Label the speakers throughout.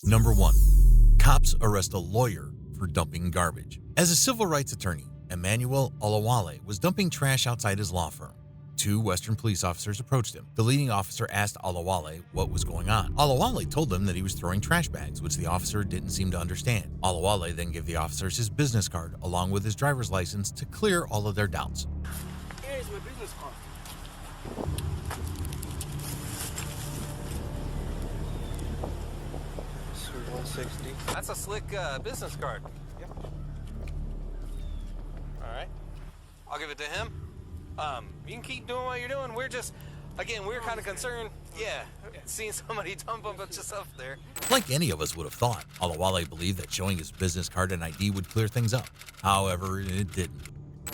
Speaker 1: Number 1. Cops arrest a lawyer for dumping garbage. As a civil rights attorney, Emmanuel Olawale was dumping trash outside his law firm. 2 Western police officers approached him. The leading officer asked Olawale what was going on. Olawale told him that he was throwing trash bags, which the officer didn't seem to understand. Olawale then gave the officers his business card along with his driver's license to clear all of their doubts.
Speaker 2: Here's my business card.
Speaker 3: That's a slick business card.
Speaker 2: Yep.
Speaker 3: All right. I'll give it to him. You can keep doing what you're doing. We're just, again, we're kind of concerned. Yeah, seeing somebody dump a bunch of stuff there.
Speaker 1: Like any of us would have thought, Olawale believed that showing his business card and ID would clear things up. However, it didn't.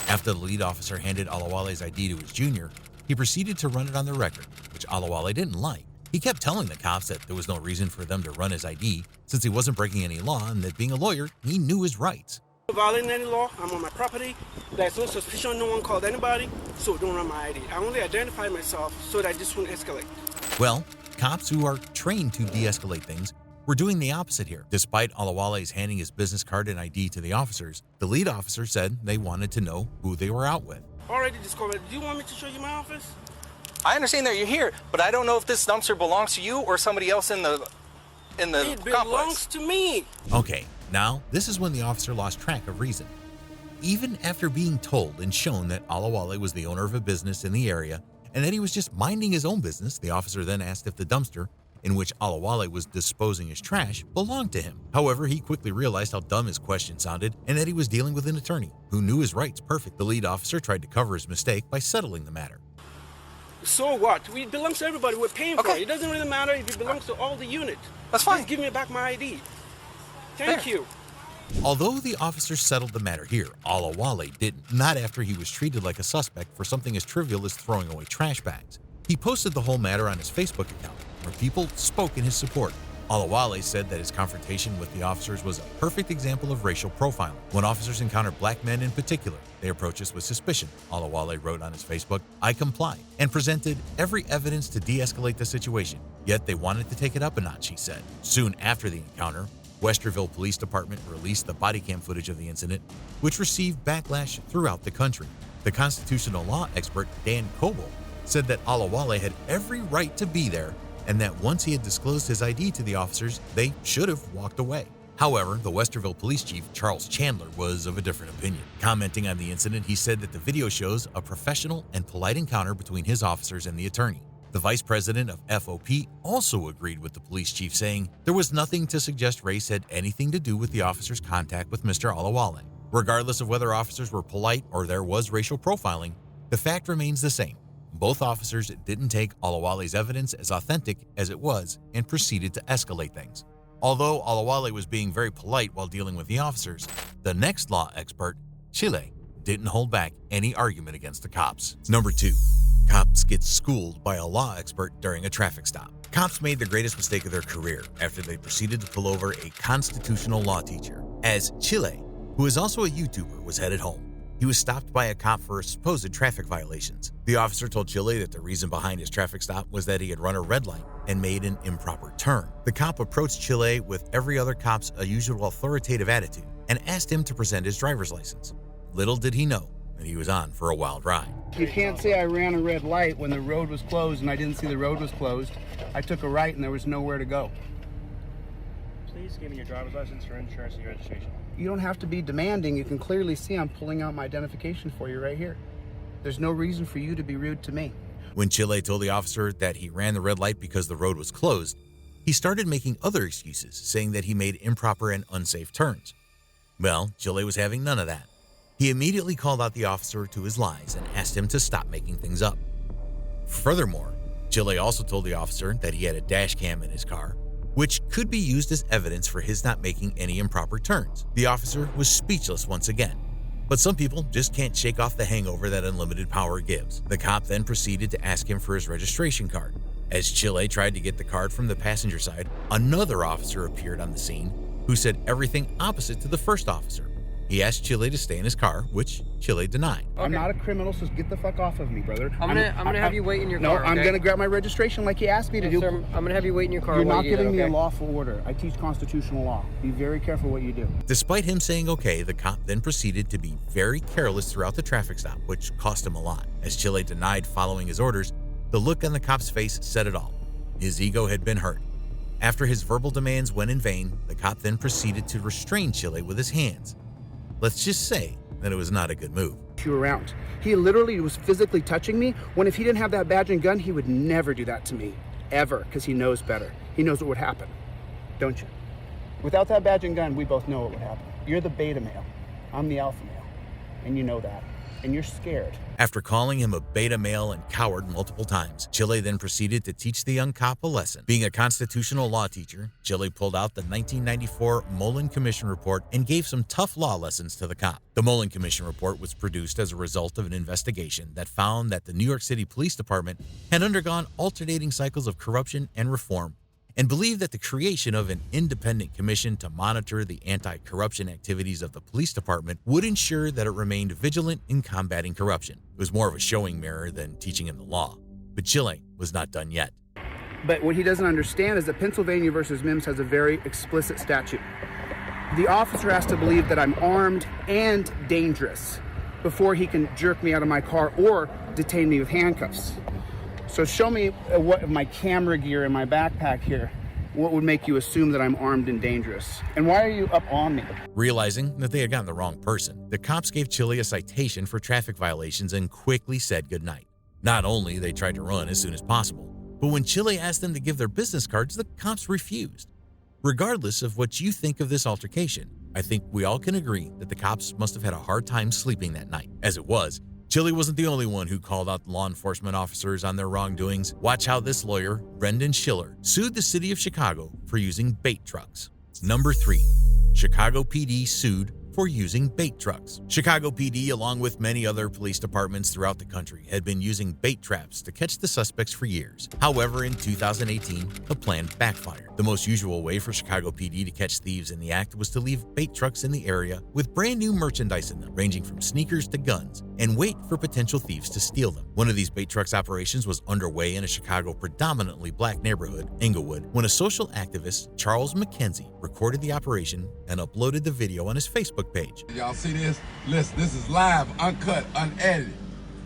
Speaker 1: After the lead officer handed Olawale's ID to his junior, he proceeded to run it on the record, which Olawale didn't like. He kept telling the cops that there was no reason for them to run his ID since he wasn't breaking any law and that being a lawyer, he knew his rights.
Speaker 2: Violating any law, I'm on my property. There's no suspicion, no one called anybody, so don't run my ID. I only identify myself so that this won't escalate.
Speaker 1: Well, cops who are trained to de-escalate things were doing the opposite here. Despite Olawale's handing his business card and ID to the officers, the lead officer said they wanted to know who they were out with.
Speaker 2: Already discovered. Do you want me to show you my office?
Speaker 3: I understand that you're here, but I don't know if this dumpster belongs to you or somebody else in the
Speaker 2: It belongs to me.
Speaker 1: Okay, now this is when the officer lost track of reason. Even after being told and shown that Olawale was the owner of a business in the area and that he was just minding his own business, the officer then asked if the dumpster in which Olawale was disposing his trash belonged to him. However, he quickly realized how dumb his question sounded and that he was dealing with an attorney who knew his rights perfect. The lead officer tried to cover his mistake by settling the matter.
Speaker 2: So what? It belongs to everybody. We're paying for
Speaker 3: Okay.
Speaker 2: it. It doesn't really matter if it belongs to all the unit.
Speaker 3: That's fine.
Speaker 2: Just give me back my ID. Thank
Speaker 3: There.
Speaker 2: you.
Speaker 1: Although the officer settled the matter here, Olawale didn't, not after he was treated like a suspect for something as trivial as throwing away trash bags. He posted the whole matter on his Facebook account, where people spoke in his support. Olawale said that his confrontation with the officers was a perfect example of racial profiling. When officers encounter black men in particular, they approach us with suspicion. Olawale wrote on his Facebook, "I complied," and presented every evidence to de-escalate the situation. Yet they wanted to take it up a notch, he said. Soon after the encounter, Westerville Police Department released the body cam footage of the incident, which received backlash throughout the country. The constitutional law expert Dan Coble said that Olawale had every right to be there and that once he had disclosed his ID to the officers, they should have walked away. However, the Westerville Police Chief, Charles Chandler, was of a different opinion. Commenting on the incident, he said that the video shows a professional and polite encounter between his officers and the attorney. The vice president of FOP also agreed with the police chief, saying there was nothing to suggest race had anything to do with the officers' contact with Mr. Olawale. Regardless of whether officers were polite or there was racial profiling, the fact remains the same. Both officers didn't take Olawale's evidence as authentic as it was and proceeded to escalate things. Although Olawale was being very polite while dealing with the officers, the next law expert, Chile, didn't hold back any argument against the cops. Number 2. Cops get schooled by a law expert during a traffic stop. Cops made the greatest mistake of their career after they proceeded to pull over a constitutional law teacher, as Chile, who is also a YouTuber, was headed home. He was stopped by a cop for supposed traffic violations. The officer told Chile that the reason behind his traffic stop was that he had run a red light and made an improper turn. The cop approached Chile with every other cop's usual authoritative attitude and asked him to present his driver's license. Little did he know that he was on for a wild ride.
Speaker 4: You can't say I ran a red light when the road was closed and I didn't see the road was closed. I took a right and there was nowhere to go.
Speaker 5: Please give me your driver's license, your insurance, and your registration.
Speaker 4: You don't have to be demanding. You can clearly see I'm pulling out my identification for you right here. There's no reason for you to be rude to me.
Speaker 1: When Chile told the officer that he ran the red light because the road was closed, he started making other excuses, saying that he made improper and unsafe turns. Well, Chile was having none of that. He immediately called out the officer to his lies and asked him to stop making things up. Furthermore, Chile also told the officer that he had a dash cam in his car, which could be used as evidence for his not making any improper turns. The officer was speechless once again. But some people just can't shake off the hangover that unlimited power gives. The cop then proceeded to ask him for his registration card. As Chile tried to get the card from the passenger side, another officer appeared on the scene who said everything opposite to the first officer. He asked Chile to stay in his car, which Chile denied.
Speaker 4: Okay. I'm not a criminal, so get the fuck off of me, brother.
Speaker 6: I'm gonna have you wait in your car.
Speaker 4: No, I'm gonna grab my registration like you asked me to do.
Speaker 6: Sir, I'm gonna have you wait in your car.
Speaker 4: You're not giving me a lawful order. I teach constitutional law. Be very careful what you do.
Speaker 1: Despite him saying okay, the cop then proceeded to be very careless throughout the traffic stop, which cost him a lot. As Chile denied following his orders, the look on the cop's face said it all. His ego had been hurt. After his verbal demands went in vain, the cop then proceeded to restrain Chile with his hands. Let's just say that it was not a good move.
Speaker 4: You around. He literally was physically touching me, when if he didn't have that badge and gun, he would never do that to me. Ever, because he knows better. He knows what would happen. Don't you? Without that badge and gun, we both know what would happen. You're the beta male. I'm the alpha male. And you know that. And you're scared.
Speaker 1: After calling him a beta male and coward multiple times, Chile then proceeded to teach the young cop a lesson. Being a constitutional law teacher, Chile pulled out the 1994 Mullen Commission report and gave some tough law lessons to the cop. The Mullen Commission report was produced as a result of an investigation that found that the New York City Police Department had undergone alternating cycles of corruption and reform, and believed that the creation of an independent commission to monitor the anti-corruption activities of the police department would ensure that it remained vigilant in combating corruption. It was more of a showing mirror than teaching him the law. But Chile was not done yet.
Speaker 4: But what he doesn't understand is that Pennsylvania versus Mims has a very explicit statute. The officer has to believe that I'm armed and dangerous before he can jerk me out of my car or detain me with handcuffs. So show me what my camera gear in my backpack here. What would make you assume that I'm armed and dangerous? And why are you up on me?
Speaker 1: Realizing that they had gotten the wrong person, the cops gave Chile a citation for traffic violations and quickly said goodnight. Not only they tried to run as soon as possible, but when Chile asked them to give their business cards, the cops refused. Regardless of what you think of this altercation, I think we all can agree that the cops must have had a hard time sleeping that night. As it was, Chile wasn't the only one who called out law enforcement officers on their wrongdoings. Watch how this lawyer, Brendan Schiller, sued the city of Chicago for using bait trucks. Number 3. Chicago PD sued for using bait trucks. Chicago PD, along with many other police departments throughout the country, had been using bait traps to catch the suspects for years. However, in 2018, the plan backfired. The most usual way for Chicago PD to catch thieves in the act was to leave bait trucks in the area with brand new merchandise in them, ranging from sneakers to guns, and wait for potential thieves to steal them. One of these bait trucks operations was underway in a Chicago predominantly black neighborhood, Englewood, when a social activist, Charles McKenzie, recorded the operation and uploaded the video on his Facebook page.
Speaker 7: Y'all see this? Listen, this is live, uncut, unedited.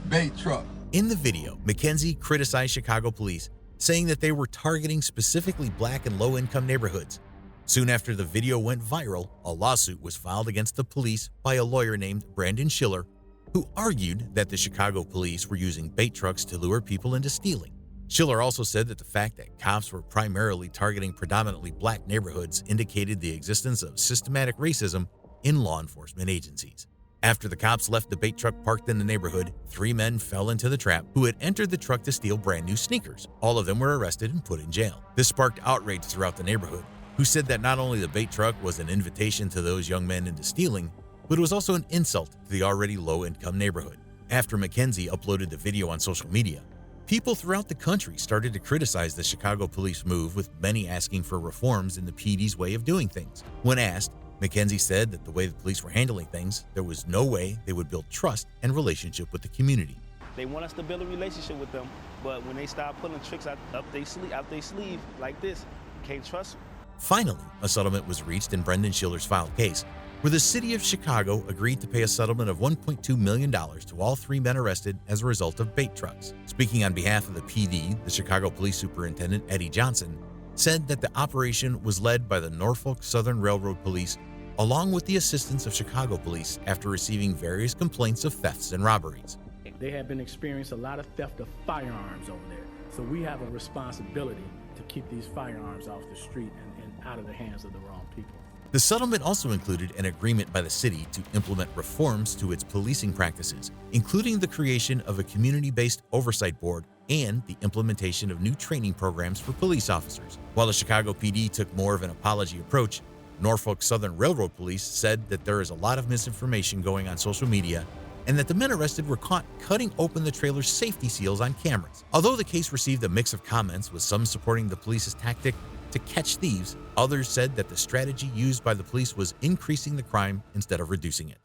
Speaker 7: Bait truck.
Speaker 1: In the video, McKenzie criticized Chicago police, saying that they were targeting specifically black and low-income neighborhoods. Soon after the video went viral, a lawsuit was filed against the police by a lawyer named Brendan Schiller, who argued that the Chicago police were using bait trucks to lure people into stealing. Schiller also said that the fact that cops were primarily targeting predominantly black neighborhoods indicated the existence of systematic racism in law enforcement agencies. After the cops left the bait truck parked in the neighborhood, 3 men fell into the trap who had entered the truck to steal brand new sneakers. All of them were arrested and put in jail. This sparked outrage throughout the neighborhood, who said that not only the bait truck was an invitation to those young men into stealing, but it was also an insult to the already low-income neighborhood. After McKenzie uploaded the video on social media, people throughout the country started to criticize the Chicago police move, with many asking for reforms in the PD's way of doing things. When asked, McKenzie said that the way the police were handling things, there was no way they would build trust and relationship with the community.
Speaker 5: They want us to build a relationship with them, but when they start pulling tricks out their sleeve like this, can't trust them.
Speaker 1: Finally, a settlement was reached in Brendan Schiller's filed case, where the city of Chicago agreed to pay a settlement of $1.2 million to all 3 men arrested as a result of bait trucks. Speaking on behalf of the PD, the Chicago Police Superintendent, Eddie Johnson, said that the operation was led by the Norfolk Southern Railroad Police, along with the assistance of Chicago Police, after receiving various complaints of thefts and robberies.
Speaker 8: They have been experiencing a lot of theft of firearms over there. So we have a responsibility to keep these firearms off the street and out of the hands of the wrong people.
Speaker 1: The settlement also included an agreement by the city to implement reforms to its policing practices, including the creation of a community-based oversight board and the implementation of new training programs for police officers. While the Chicago PD took more of an apology approach, Norfolk Southern Railroad Police said that there is a lot of misinformation going on social media and that the men arrested were caught cutting open the trailer's safety seals on cameras. Although the case received a mix of comments, with some supporting the police's tactic, to catch thieves. Others said that the strategy used by the police was increasing the crime instead of reducing it.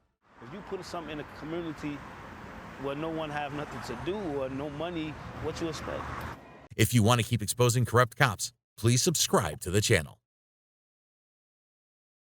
Speaker 5: If you put something in a community where no one have nothing to do or no money, what you expect?
Speaker 1: If you want to keep exposing corrupt cops, please subscribe to the channel.